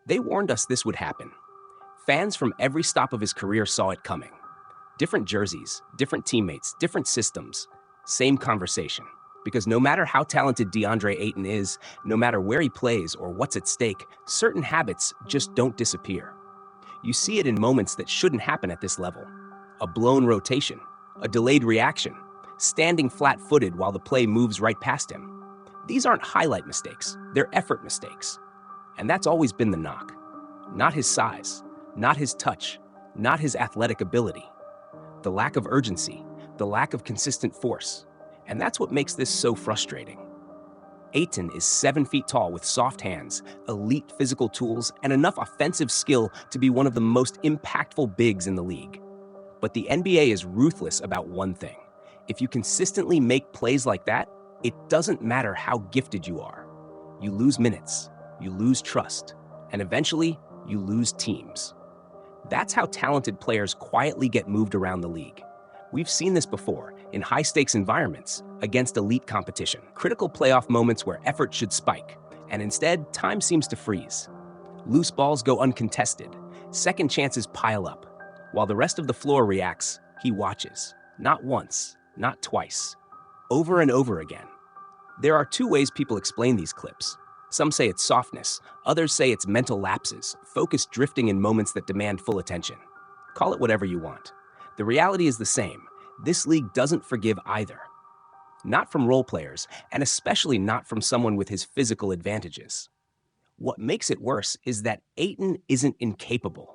They warned us this would happen. Fans from every stop of his career saw it coming. Different jerseys, different teammates, different systems, same conversation. Because no matter how talented DeAndre Ayton is, no matter where he plays or what's at stake, certain habits just don't disappear. You see it in moments that shouldn't happen at this level. A blown rotation, a delayed reaction, standing flat-footed while the play moves right past him. These aren't highlight mistakes, they're effort mistakes. And that's always been the knock. Not his size, not his touch, not his athletic ability. The lack of urgency, the lack of consistent force. And that's what makes this so frustrating. Ayton is 7 feet tall with soft hands, elite physical tools, and enough offensive skill to be one of the most impactful bigs in the league. But the NBA is ruthless about one thing. If you consistently make plays like that, it doesn't matter how gifted you are. You lose minutes, you lose trust, and eventually, you lose teams. That's how talented players quietly get moved around the league. We've seen this before in high-stakes environments against elite competition, critical playoff moments where effort should spike, and instead, time seems to freeze. Loose balls go uncontested, second chances pile up. While the rest of the floor reacts, he watches. Not once, not twice. Over and over again. There are two ways people explain these clips. Some say it's softness, others say it's mental lapses, focused drifting in moments that demand full attention. Call it whatever you want. The reality is the same. This league doesn't forgive either. Not from role players, and especially not from someone with his physical advantages. What makes it worse is that Ayton isn't incapable.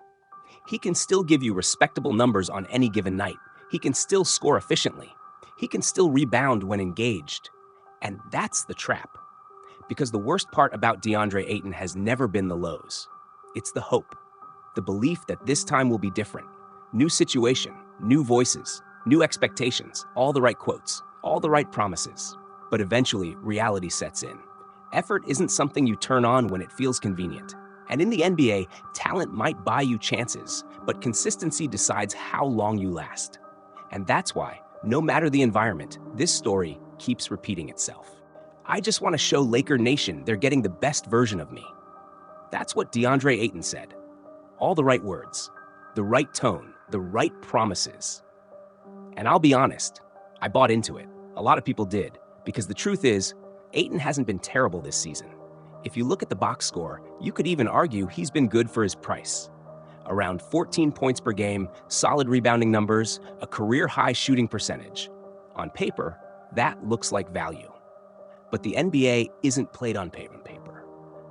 He can still give you respectable numbers on any given night. He can still score efficiently. He can still rebound when engaged. And that's the trap. Because the worst part about DeAndre Ayton has never been the lows. It's the hope. The belief that this time will be different. New situation, new voices, new expectations, all the right quotes, all the right promises. But eventually, reality sets in. Effort isn't something you turn on when it feels convenient. And in the NBA, talent might buy you chances, but consistency decides how long you last. And that's why, no matter the environment, this story keeps repeating itself. I just want to show Laker Nation they're getting the best version of me. That's what DeAndre Ayton said. All the right words, the right tone, the right promises. And I'll be honest, I bought into it. A lot of people did, because the truth is, Ayton hasn't been terrible this season. If you look at the box score, you could even argue he's been good for his price. Around 14 points per game, solid rebounding numbers, a career-high shooting percentage. On paper, that looks like value. But the NBA isn't played on paper.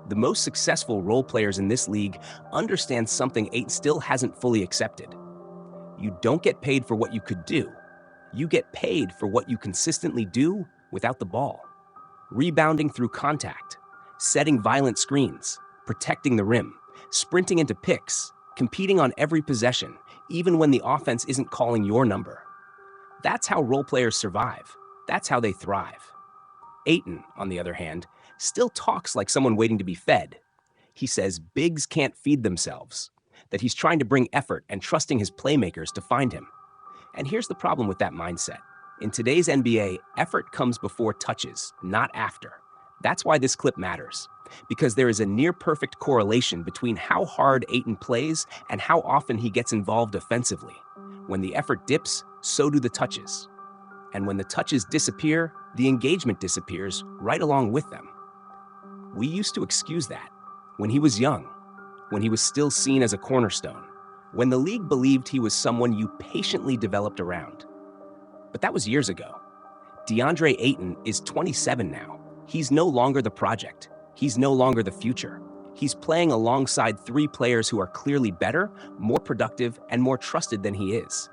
The most successful role players in this league understand something Ayton still hasn't fully accepted. You don't get paid for what you could do. You get paid for what you consistently do without the ball. Rebounding through contact, setting violent screens, protecting the rim, sprinting into picks, competing on every possession, even when the offense isn't calling your number. That's how role players survive. That's how they thrive. Ayton, on the other hand, still talks like someone waiting to be fed. He says bigs can't feed themselves, that he's trying to bring effort and trusting his playmakers to find him. And here's the problem with that mindset. In today's NBA, effort comes before touches, not after. That's why this clip matters, because there is a near-perfect correlation between how hard Ayton plays and how often he gets involved offensively. When the effort dips, so do the touches. And when the touches disappear, the engagement disappears right along with them. We used to excuse that when he was young, when he was still seen as a cornerstone, when the league believed he was someone you patiently developed around. But that was years ago. DeAndre Ayton is 27 now. He's no longer the project. He's no longer the future. He's playing alongside three players who are clearly better, more productive, and more trusted than he is.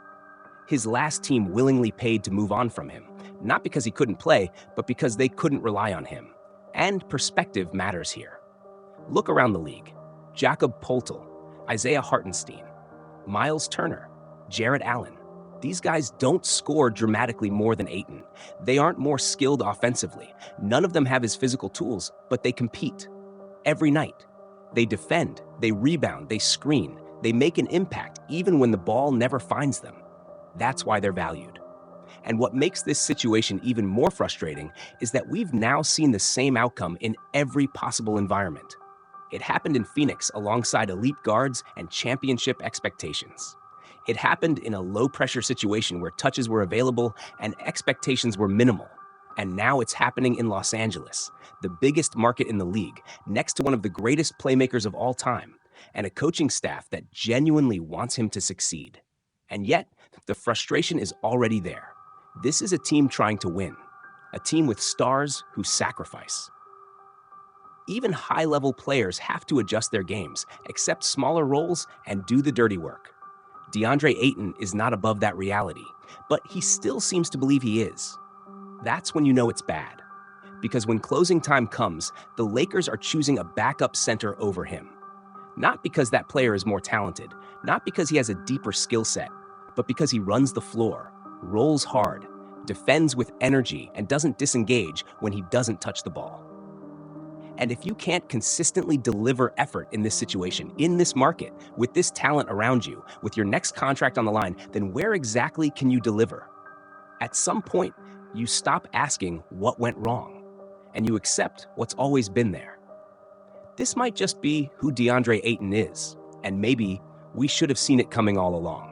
His last team willingly paid to move on from him, not because he couldn't play, but because they couldn't rely on him. And perspective matters here. Look around the league. Jakob Poeltl, Isaiah Hartenstein, Miles Turner, Jarrett Allen. These guys don't score dramatically more than Ayton. They aren't more skilled offensively. None of them have his physical tools, but they compete. Every night. They defend, they rebound, they screen. They make an impact even when the ball never finds them. That's why they're valued. And what makes this situation even more frustrating is that we've now seen the same outcome in every possible environment. It happened in Phoenix alongside elite guards and championship expectations. It happened in a low-pressure situation where touches were available and expectations were minimal. And now it's happening in Los Angeles, the biggest market in the league, next to one of the greatest playmakers of all time, and a coaching staff that genuinely wants him to succeed. And yet, the frustration is already there. This is a team trying to win, a team with stars who sacrifice. Even high-level players have to adjust their games, accept smaller roles, and do the dirty work. DeAndre Ayton is not above that reality, but he still seems to believe he is. That's when you know it's bad. Because when closing time comes, the Lakers are choosing a backup center over him. Not because that player is more talented, not because he has a deeper skill set, but because he runs the floor, rolls hard, defends with energy, and doesn't disengage when he doesn't touch the ball. And if you can't consistently deliver effort in this situation, in this market, with this talent around you, with your next contract on the line, then where exactly can you deliver? At some point, you stop asking what went wrong, and you accept what's always been there. This might just be who DeAndre Ayton is, and maybe we should have seen it coming all along.